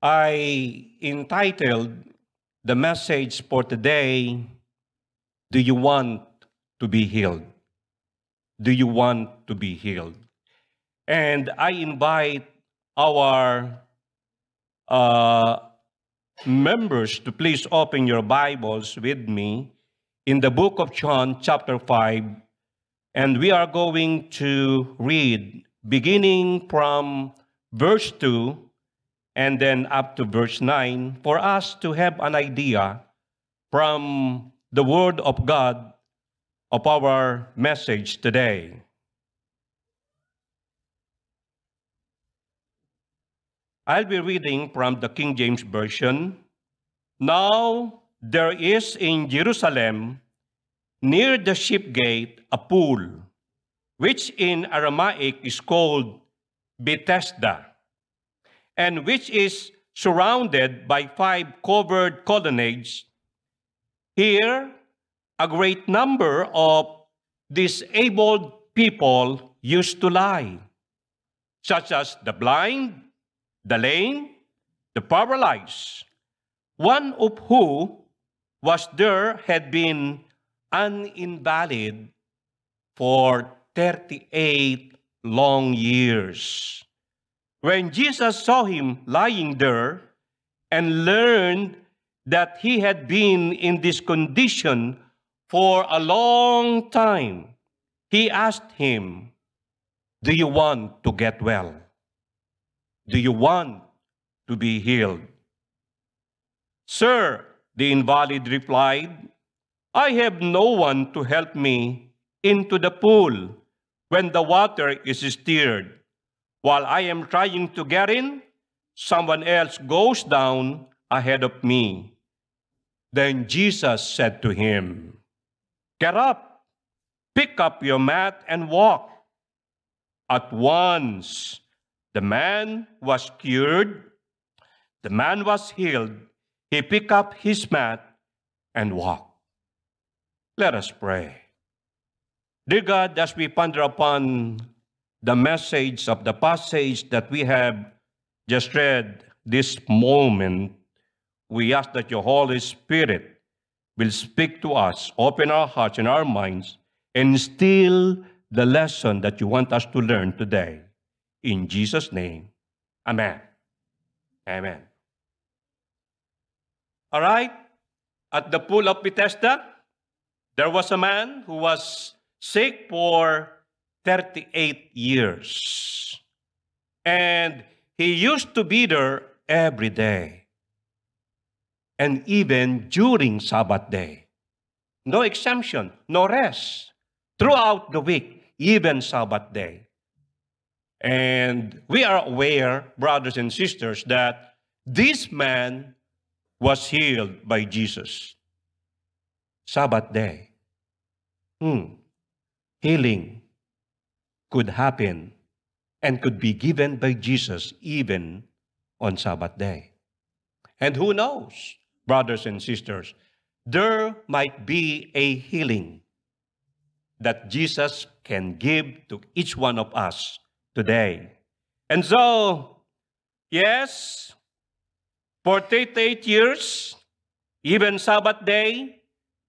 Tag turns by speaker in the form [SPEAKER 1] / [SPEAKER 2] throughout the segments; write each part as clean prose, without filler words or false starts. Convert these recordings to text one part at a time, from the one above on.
[SPEAKER 1] I entitled the message for today, Do You Want to Be Healed? Do you want to be healed? And I invite our uh, members to please open your Bibles with me in the book of John, chapter 5, and we are going to read beginning from verse 2 and then up to verse 9 for us to have an idea from the Word of God of our message today. I'll be reading from the King James Version. Now there is in Jerusalem, near the sheep gate, a pool, which in Aramaic is called Bethesda, and which is surrounded by 5 covered colonnades. Here, a great number of disabled people used to lie, such as the blind, the lame, the paralyzed, one of who was there had been an invalid for 38 long years. When Jesus saw him lying there and learned that he had been in this condition for a long time, he asked him, "Do you want to get well? Do you want to be healed?" "Sir," the invalid replied, "I have no one to help me into the pool when the water is stirred. While I am trying to get in, someone else goes down ahead of me." Then Jesus said to him, "Get up, pick up your mat and walk." At once, the man was cured, the man was healed. He picked up his mat and walked. Let us pray. Dear God, as we ponder upon the message of the passage that we have just read this moment, we ask that your Holy Spirit will speak to us, open our hearts and our minds, and instill the lesson that you want us to learn today. In Jesus' name, amen. Amen. All right, at the pool of Bethesda, there was a man who was sick for 38 years. And he used to be there every day. And even during Sabbath day. No exemption, no rest. Throughout the week, even Sabbath day. And we are aware, brothers and sisters, that this man was healed by Jesus. Sabbath day. Healing could happen and could be given by Jesus even on Sabbath day. And who knows, brothers and sisters, there might be a healing that Jesus can give to each one of us today. And so, yes, for 38 years, even Sabbath day,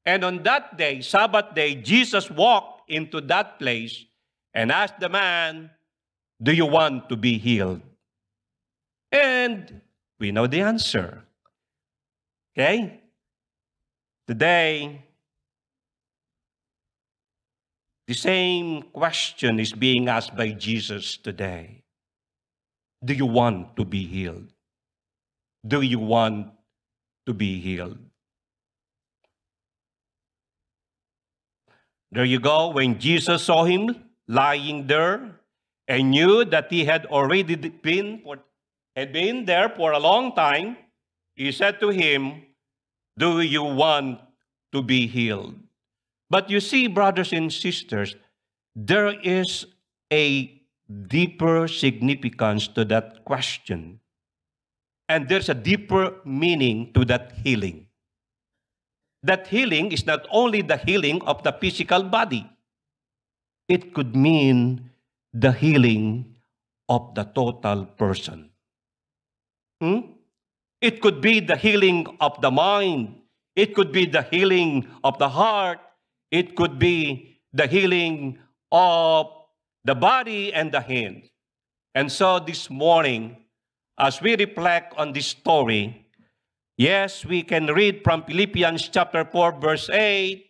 [SPEAKER 1] and on that day, Sabbath day, Jesus walked into that place and asked the man, "Do you want to be healed?" And we know the answer. Okay? Today, the same question is being asked by Jesus today. Do you want to be healed? Do you want to be healed? There you go. When Jesus saw him lying there and knew that he had already been there for a long time, he said to him, "Do you want to be healed?" But you see, brothers and sisters, there is a deeper significance to that question. And there's a deeper meaning to that healing. That healing is not only the healing of the physical body. It could mean the healing of the total person. It could be the healing of the mind. It could be the healing of the heart. It could be the healing of the body and the hand. And so this morning, as we reflect on this story, yes, we can read from Philippians chapter 4, verse 8,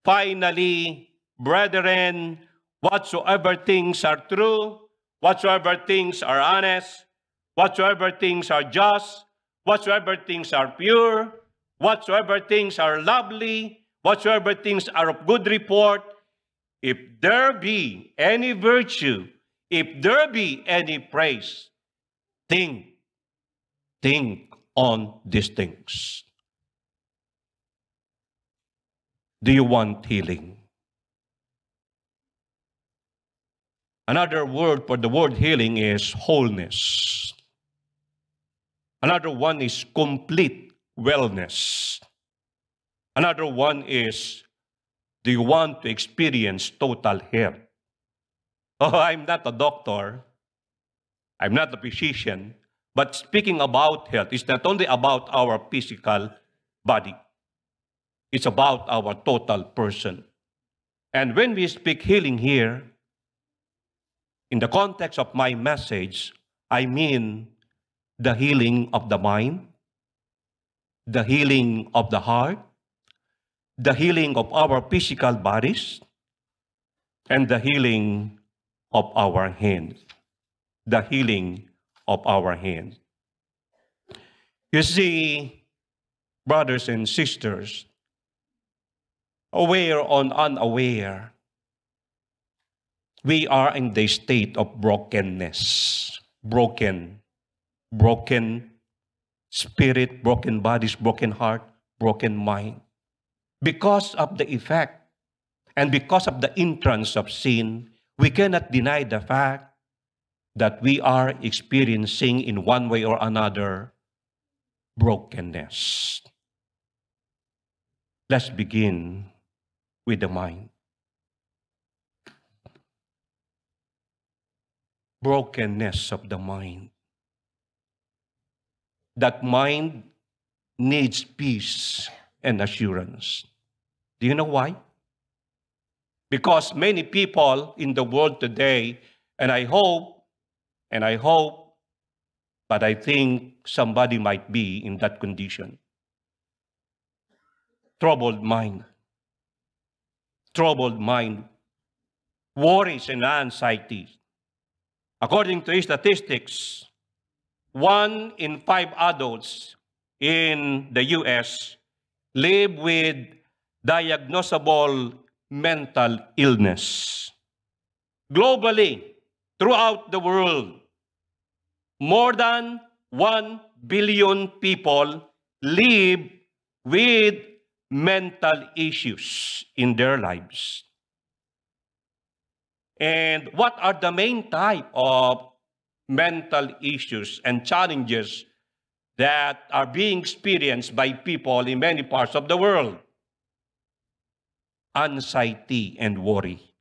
[SPEAKER 1] finally, brethren, whatsoever things are true, whatsoever things are honest, whatsoever things are just, whatsoever things are pure, whatsoever things are lovely, whatsoever things are of good report, if there be any virtue, if there be any praise, think on these things. Do you want healing? Another word for the word healing is wholeness. Another one is complete wellness. Another one is, do you want to experience total health? Oh, I'm not a doctor. I'm not a physician. But speaking about health, it's not only about our physical body. It's about our total person. And when we speak healing here, in the context of my message, I mean the healing of the mind, the healing of the heart, the healing of our physical bodies, and the healing of our hands. The healing of our hands. You see, brothers and sisters, aware or unaware, we are in the state of brokenness. Broken spirit, broken bodies, broken heart, broken mind. Because of the effect and because of the entrance of sin, we cannot deny the fact that we are experiencing in one way or another brokenness. Let's begin with the mind. Brokenness of the mind. That mind needs peace and assurance. Do you know why? Because many people in the world today, and I hope, but I think somebody might be in that condition. Troubled mind, worries and anxieties. According to statistics, 1 in 5 adults in the U.S. live with diagnosable mental illness. Globally, throughout the world, more than 1 billion people live with mental issues in their lives. And what are the main type of mental issues and challenges that are being experienced by people in many parts of the world? Anxiety and worry.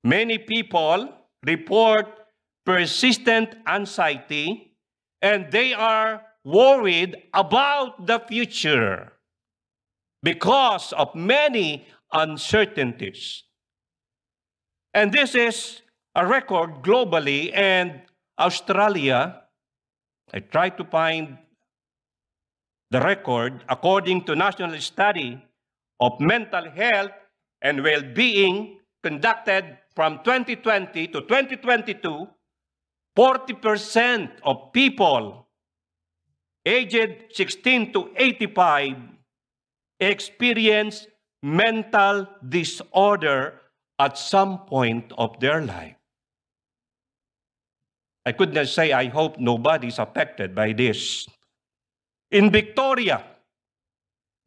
[SPEAKER 1] Many people report persistent anxiety and they are worried about the future because of many uncertainties. And this is a record globally, and Australia, I tried to find the record, according to National Study of Mental Health and Well-Being conducted from 2020 to 2022, 40% of people aged 16 to 85 experience mental disorder at some point of their life. I could not say, I hope nobody is affected by this. In Victoria,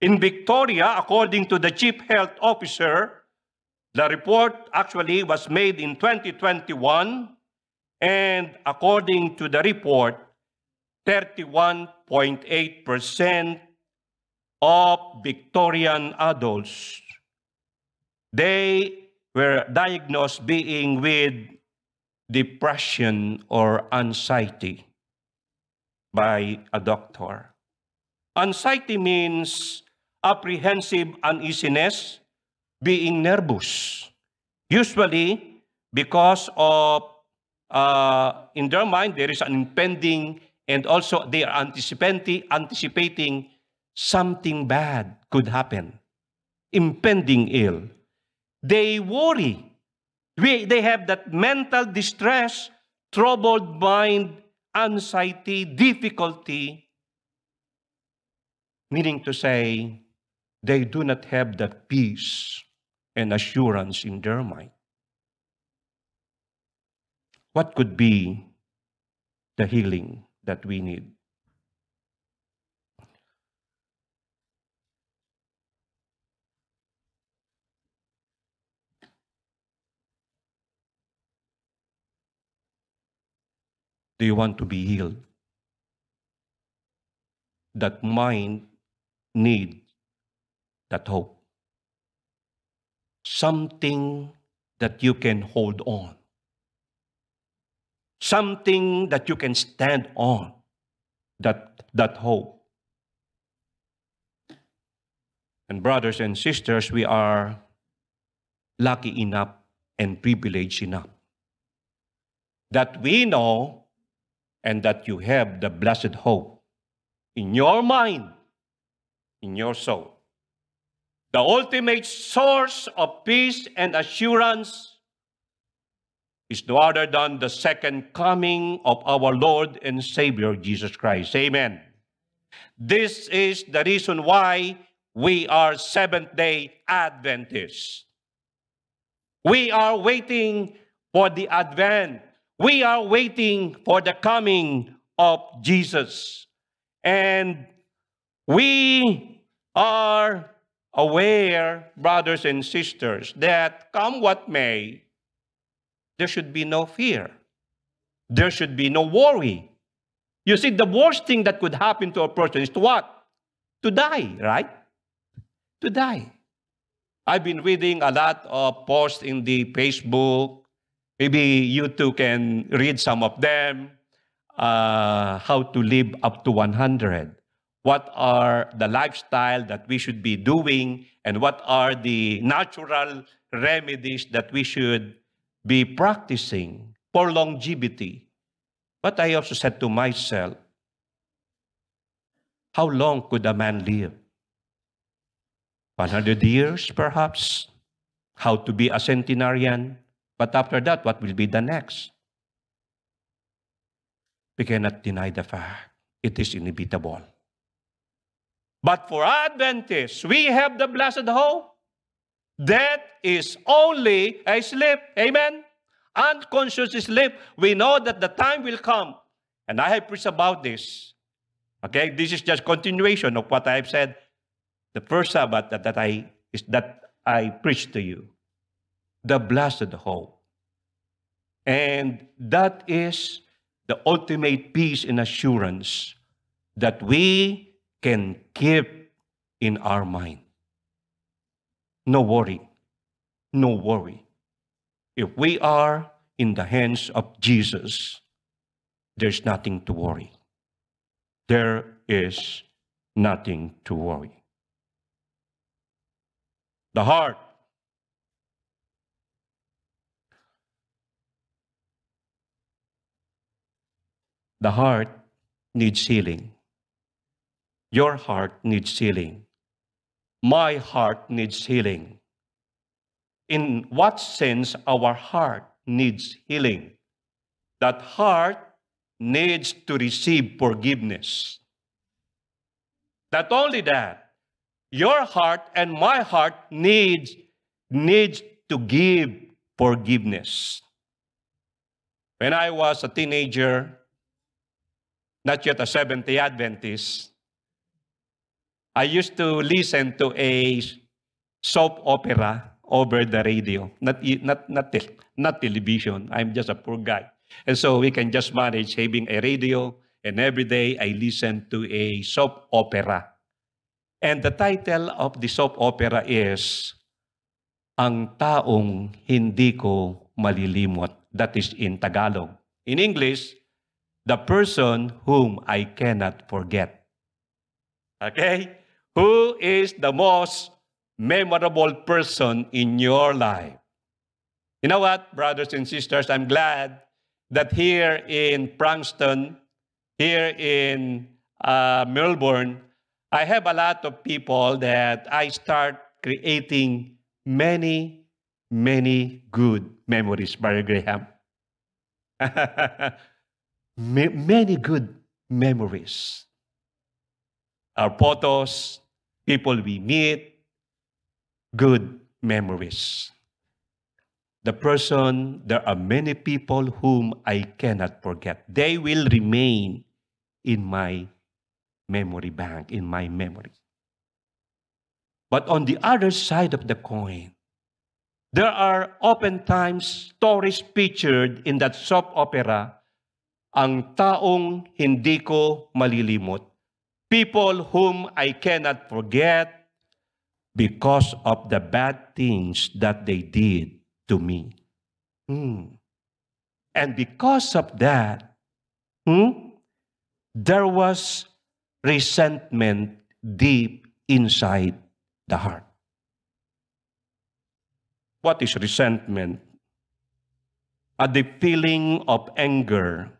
[SPEAKER 1] according to the Chief Health Officer, the report actually was made in 2021, and according to the report, 31.8% of Victorian adults, they were diagnosed being with depression or anxiety by a doctor. Anxiety means apprehensive uneasiness, being nervous, usually because of in their mind there is an impending, and also they are anticipating something bad could happen, impending ill. They worry. They have that mental distress, troubled mind, anxiety, difficulty, meaning to say, they do not have that peace and assurance in their mind. What could be the healing that we need? Do you want to be healed? That mind needs that hope. Something that you can hold on. Something that you can stand on. That hope. And brothers and sisters, we are lucky enough and privileged enough that we know and that you have the blessed hope in your mind, in your soul. The ultimate source of peace and assurance is no other than the second coming of our Lord and Savior, Jesus Christ. Amen. This is the reason why we are Seventh-day Adventists. We are waiting for the advent. We are waiting for the coming of Jesus. And we are aware, brothers and sisters, that come what may, there should be no fear. There should be no worry. You see, the worst thing that could happen to a person is to what? To die, right? To die. I've been reading a lot of posts in the Facebook. Maybe you too can read some of them. How to live up to 100. What are the lifestyle that we should be doing, and what are the natural remedies that we should be practicing for longevity. But I also said to myself, how long could a man live? 100 years, perhaps? How to be a centenarian? But after that, what will be the next? We cannot deny the fact. It is inevitable. But for Adventists, we have the blessed hope. Death is only a sleep. Amen? Unconscious sleep. We know that the time will come. And I have preached about this. Okay? This is just continuation of what I have said the first Sabbath that I preached to you. The blessed hope. And that is the ultimate peace and assurance that we can keep in our mind. No worry. No worry. If we are in the hands of Jesus, there's nothing to worry. There is nothing to worry. The heart. The heart needs healing. Your heart needs healing. My heart needs healing. In what sense our heart needs healing? That heart needs to receive forgiveness. Not only that, your heart and my heart needs to give forgiveness. When I was a teenager, not yet a Seventh-day Adventist, I used to listen to a soap opera over the radio, not television. I'm just a poor guy. And so we can just manage having a radio, and every day I listen to a soap opera. And the title of the soap opera is Ang Taong Hindi Ko Malilimot. That is in Tagalog. In English, the person whom I cannot forget. Okay? Who is the most memorable person in your life? You know what, brothers and sisters, I'm glad that here in Frankston, here in Melbourne, I have a lot of people that I start creating many, many good memories, Barry Graham. Many good memories. Our photos, people we meet, good memories. There are many people whom I cannot forget. They will remain in my memory bank, in my memory. But on the other side of the coin, there are oftentimes stories featured in that soap opera, Ang Taong Hindi Ko Malilimot. People whom I cannot forget because of the bad things that they did to me. And because of that, there was resentment deep inside the heart. What is resentment? The feeling of anger,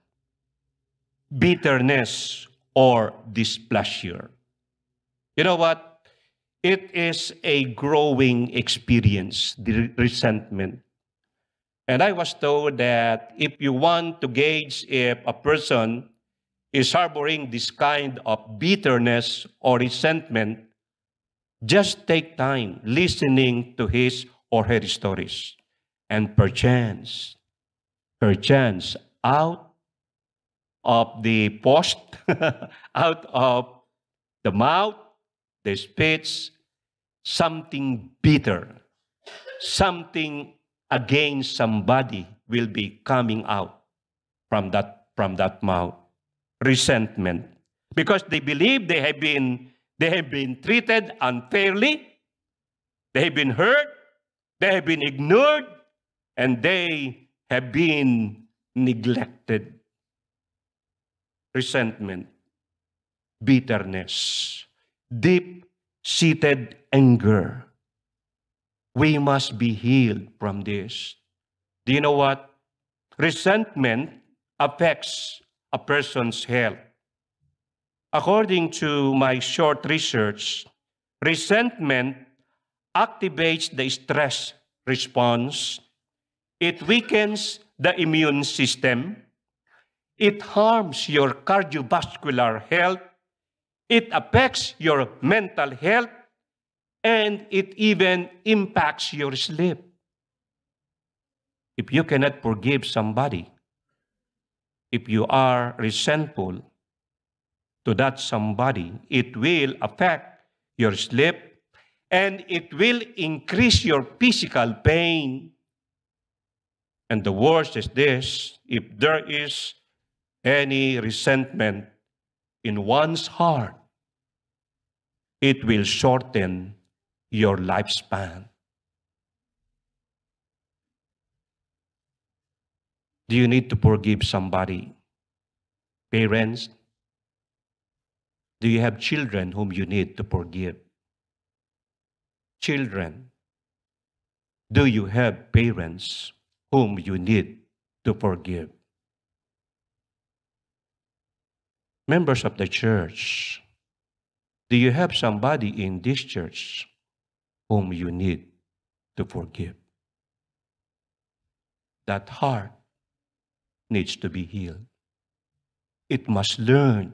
[SPEAKER 1] bitterness, or displeasure. You know what? It is a growing experience, the resentment. And I was told that if you want to gauge if a person is harboring this kind of bitterness or resentment, just take time listening to his or her stories. And perchance, out of the post, out of the mouth, the speech, something bitter, something against somebody will be coming out from that mouth. Resentment. Because they believe they have been treated unfairly, they have been hurt, they have been ignored, and they have been neglected. Resentment, bitterness, deep-seated anger. We must be healed from this. Do you know what? Resentment affects a person's health. According to my short research, resentment activates the stress response. It weakens the immune system. It harms your cardiovascular health. It affects your mental health. And it even impacts your sleep. If you cannot forgive somebody, if you are resentful to that somebody, it will affect your sleep and it will increase your physical pain. And the worst is this: if there is any resentment in one's heart, it will shorten your lifespan. Do you need to forgive somebody? Parents, do you have children whom you need to forgive? Children, do you have parents whom you need to forgive? Members of the church, do you have somebody in this church whom you need to forgive? That heart needs to be healed. It must learn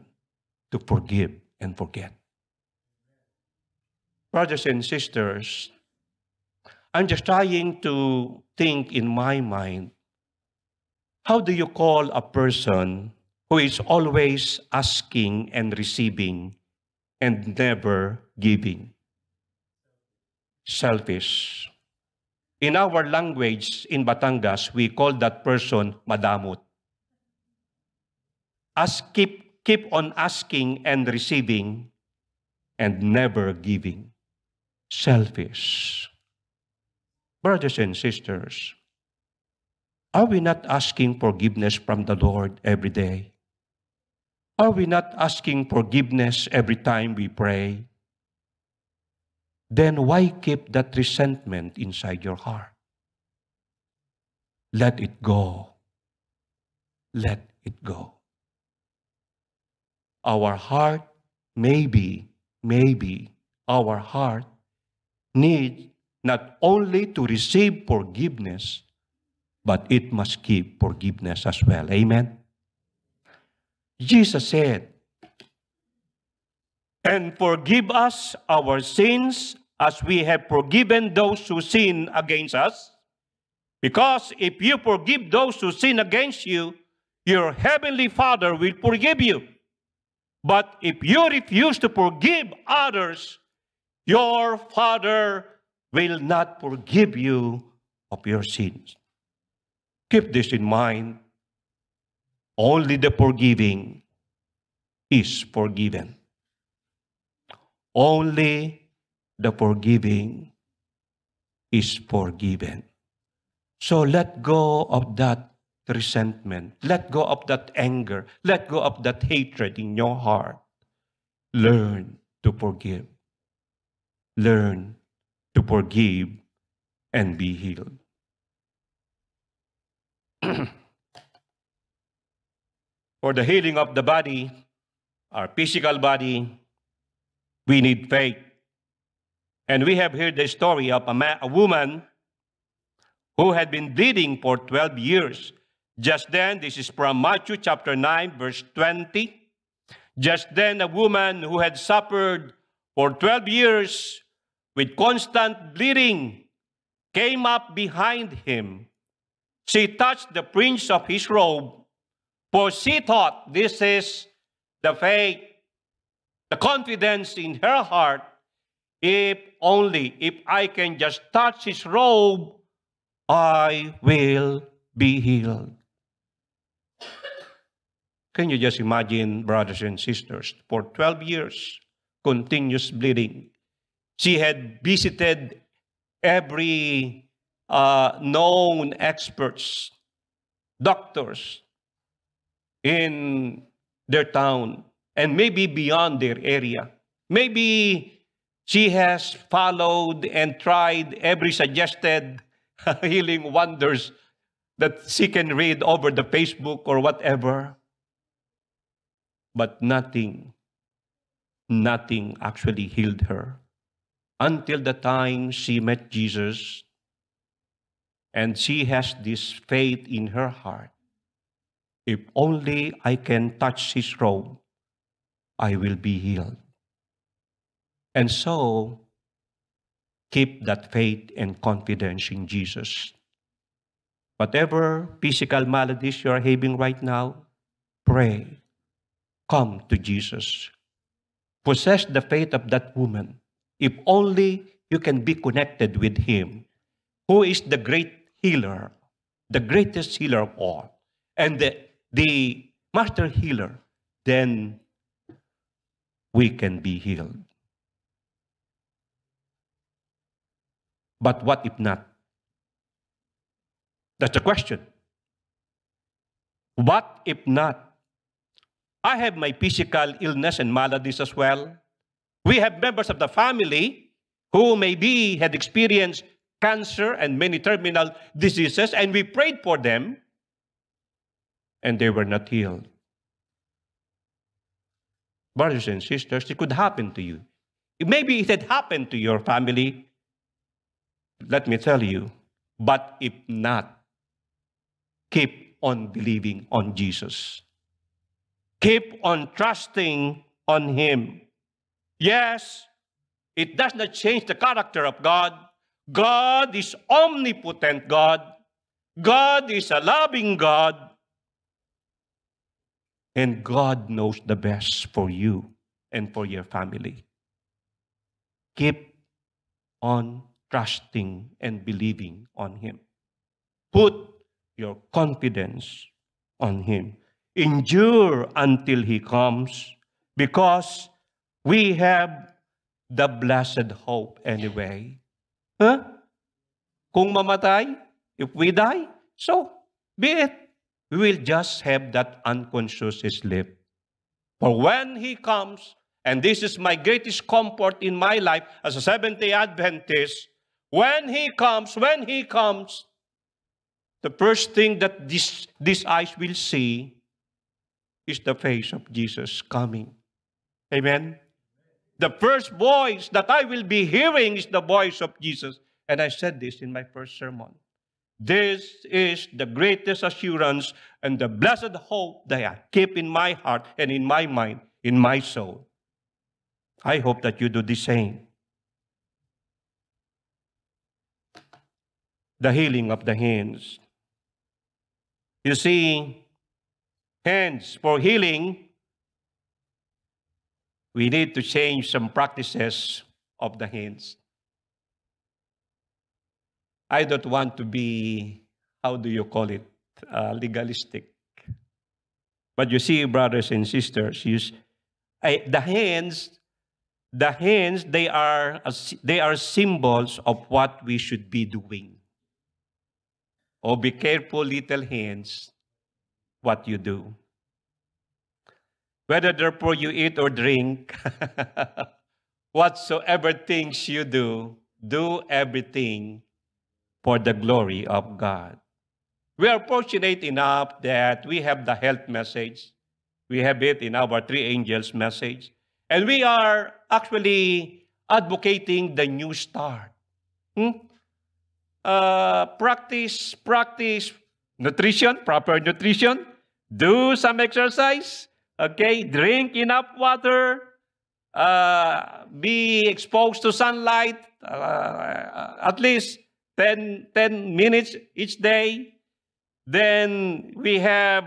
[SPEAKER 1] to forgive and forget. Brothers and sisters, I'm just trying to think in my mind, how do you call a person who is always asking and receiving and never giving? Selfish. In our language, in Batangas, we call that person madamot. Keep on asking and receiving and never giving. Selfish. Brothers and sisters, are we not asking forgiveness from the Lord every day? Are we not asking forgiveness every time we pray? Then why keep that resentment inside your heart? Let it go. Let it go. Our heart, maybe our heart needs not only to receive forgiveness, but it must give forgiveness as well. Amen? Jesus said, "And forgive us our sins as we have forgiven those who sin against us. Because if you forgive those who sin against you, your heavenly Father will forgive you. But if you refuse to forgive others, your Father will not forgive you of your sins." Keep this in mind. Only the forgiving is forgiven. Only the forgiving is forgiven. So let go of that resentment. Let go of that anger. Let go of that hatred in your heart. Learn to forgive. Learn to forgive and be healed. For the healing of the body, our physical body, we need faith. And we have heard the story of a woman who had been bleeding for 12 years. Just then, this is from Matthew chapter 9, verse 20. Just then, a woman who had suffered for 12 years with constant bleeding came up behind him. She touched the fringe of his robe, for she thought, this is the faith, the confidence in her heart, if I can just touch his robe, I will be healed. Can you just imagine, brothers and sisters, for 12 years, continuous bleeding. She had visited every known experts, doctors in their town, and maybe beyond their area. Maybe she has followed and tried every suggested healing wonders that she can read over the Facebook or whatever. But nothing actually healed her until the time she met Jesus, and she has this faith in her heart. If only I can touch his robe, I will be healed. And so, keep that faith and confidence in Jesus. Whatever physical maladies you are having right now, pray. Come to Jesus. Possess the faith of that woman. If only you can be connected with him, who is the great healer, the greatest healer of all, and the master healer, then we can be healed. But what if not? That's the question. What if not? I have my physical illness and maladies as well. We have members of the family who maybe had experienced cancer and many terminal diseases, and we prayed for them, and they were not healed. Brothers and sisters, it could happen to you. Maybe it had happened to your family. Let me tell you, but if not, keep on believing on Jesus. Keep on trusting on him. Yes, it does not change the character of God. God is omnipotent God. God is a loving God. And God knows the best for you and for your family. Keep on trusting and believing on him. Put your confidence on him. Endure until he comes, because we have the blessed hope anyway. Huh? Kung mamatay, if we die, so be it. We will just have that unconscious sleep. For when He comes, and this is my greatest comfort in my life as a Seventh-day Adventist, when He comes, the first thing that these eyes will see is the face of Jesus coming. Amen? The first voice that I will be hearing is the voice of Jesus. And I said this in my first sermon. This is the greatest assurance and the blessed hope that I keep in my heart and in my mind, in my soul. I hope that you do the same. The healing of the hands. You see, hands for healing, we need to change some practices of the hands. I don't want to be, how do you call it, legalistic. But you see, brothers and sisters, the hands, they are symbols of what we should be doing. Oh, be careful, little hands, what you do. Whether therefore you eat or drink, whatsoever things you do, do everything for the glory of God. We are fortunate enough that we have the health message. We have it in our Three Angels message. And we are actually advocating the new start. Practice nutrition, proper nutrition. Do some exercise. Okay, drink enough water. Be exposed to sunlight at least 10 minutes each day. Then we have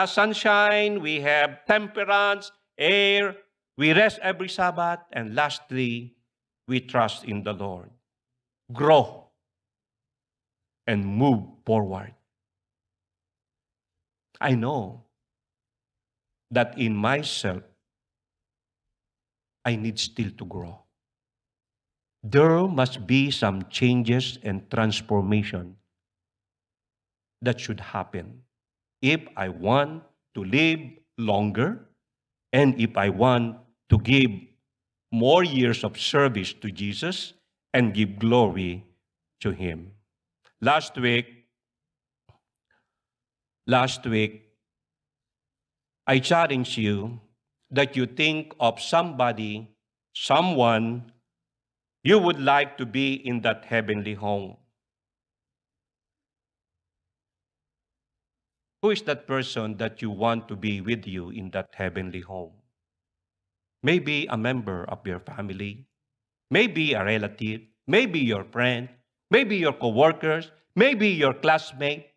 [SPEAKER 1] sunshine, we have temperance, air. We rest every Sabbath. And lastly, we trust in the Lord. Grow and move forward. I know that in myself, I need still to grow. There must be some changes and transformation that should happen if I want to live longer and if I want to give more years of service to Jesus and give glory to Him. Last week, I challenge you that you think of somebody, someone you would like to be in that heavenly home. Who is that person that you want to be with you in that heavenly home? Maybe a member of your family, maybe a relative, maybe your friend, maybe your coworkers, maybe your classmate,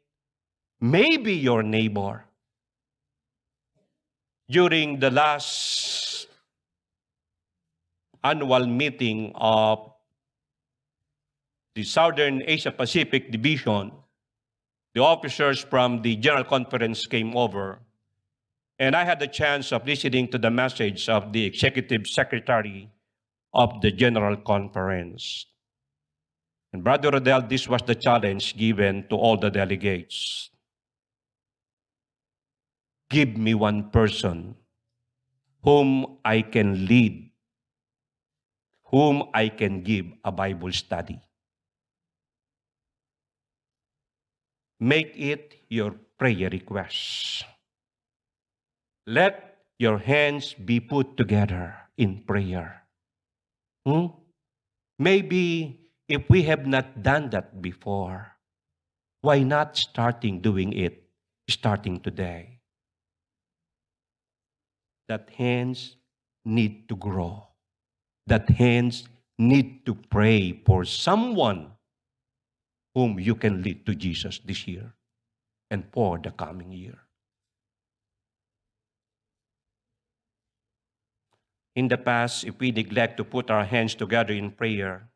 [SPEAKER 1] maybe your neighbor. During the last annual meeting of the Southern Asia Pacific Division, the officers from the General Conference came over, and I had the chance of listening to the message of the Executive Secretary of the General Conference. And Brother Rodel, this was the challenge given to all the delegates. Give me one person whom I can lead, whom I can give a Bible study. Make it your prayer request. Let your hands be put together in prayer. Maybe if we have not done that before, why not starting doing it starting today? That hands need to grow. That hands need to pray for someone whom you can lead to Jesus this year and for the coming year. In the past, if we neglect to put our hands together in prayer,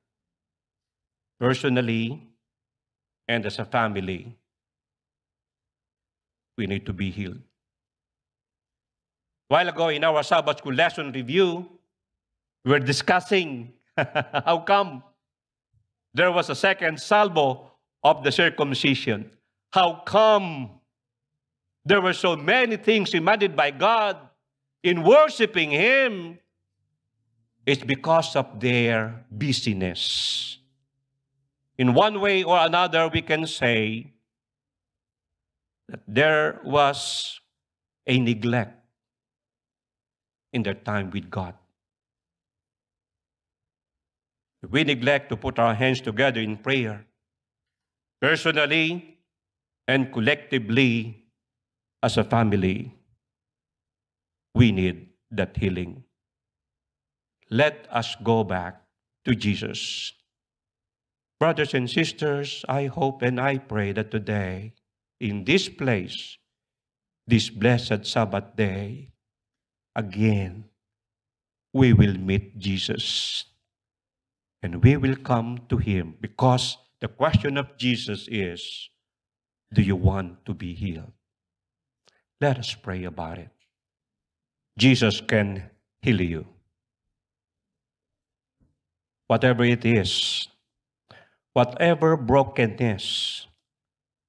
[SPEAKER 1] personally and as a family, we need to be healed. A while ago in our Sabbath school lesson review, we were discussing how come there was a second salvo of the circumcision. How come there were so many things demanded by God in worshiping Him is because of their busyness. In one way or another, we can say that there was a neglect in their time with God. We neglect to put our hands together in prayer, personally and collectively as a family. We need that healing. Let us go back to Jesus. Brothers and sisters, I hope and I pray that today, in this place, this blessed Sabbath day, again, we will meet Jesus. And we will come to Him, because the question of Jesus is, do you want to be healed? Let us pray about it. Jesus can heal you. Whatever it is, whatever brokenness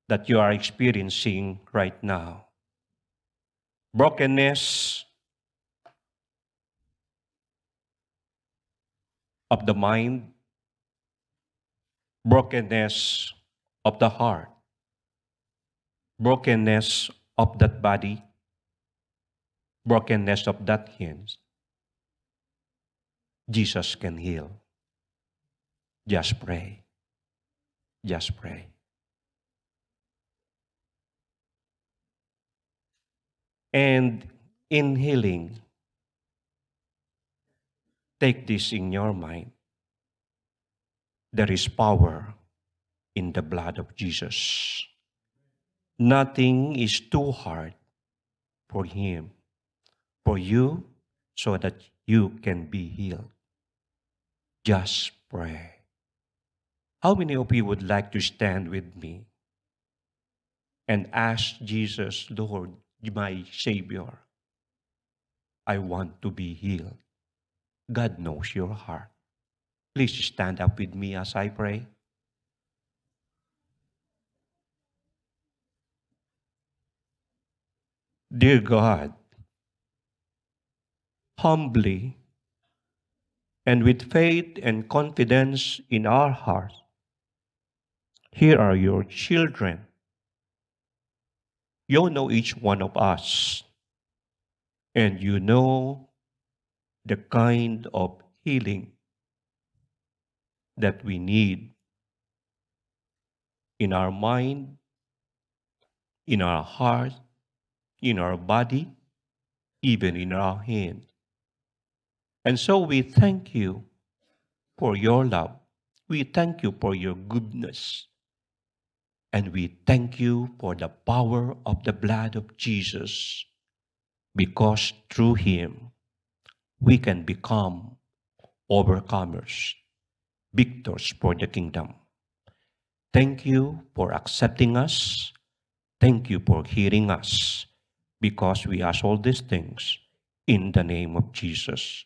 [SPEAKER 1] that you are experiencing right now, brokenness of the mind, brokenness of the heart, brokenness of that body, brokenness of that hands, Jesus can heal. Just pray. Just pray. And in healing, take this in your mind. There is power in the blood of Jesus. Nothing is too hard for Him, for you, so that you can be healed. Just pray. How many of you would like to stand with me and ask Jesus, Lord, my Savior, I want to be healed? God knows your heart. Please stand up with me as I pray. Dear God, humbly and with faith and confidence in our hearts, here are your children. You know each one of us, and you know the kind of healing that we need in our mind, in our heart, in our body, even in our hand. And so we thank you for your love. We thank you for your goodness. And we thank you for the power of the blood of Jesus, because through Him we can become overcomers, victors for the kingdom. Thank you for accepting us. Thank you for hearing us, because we ask all these things in the name of Jesus.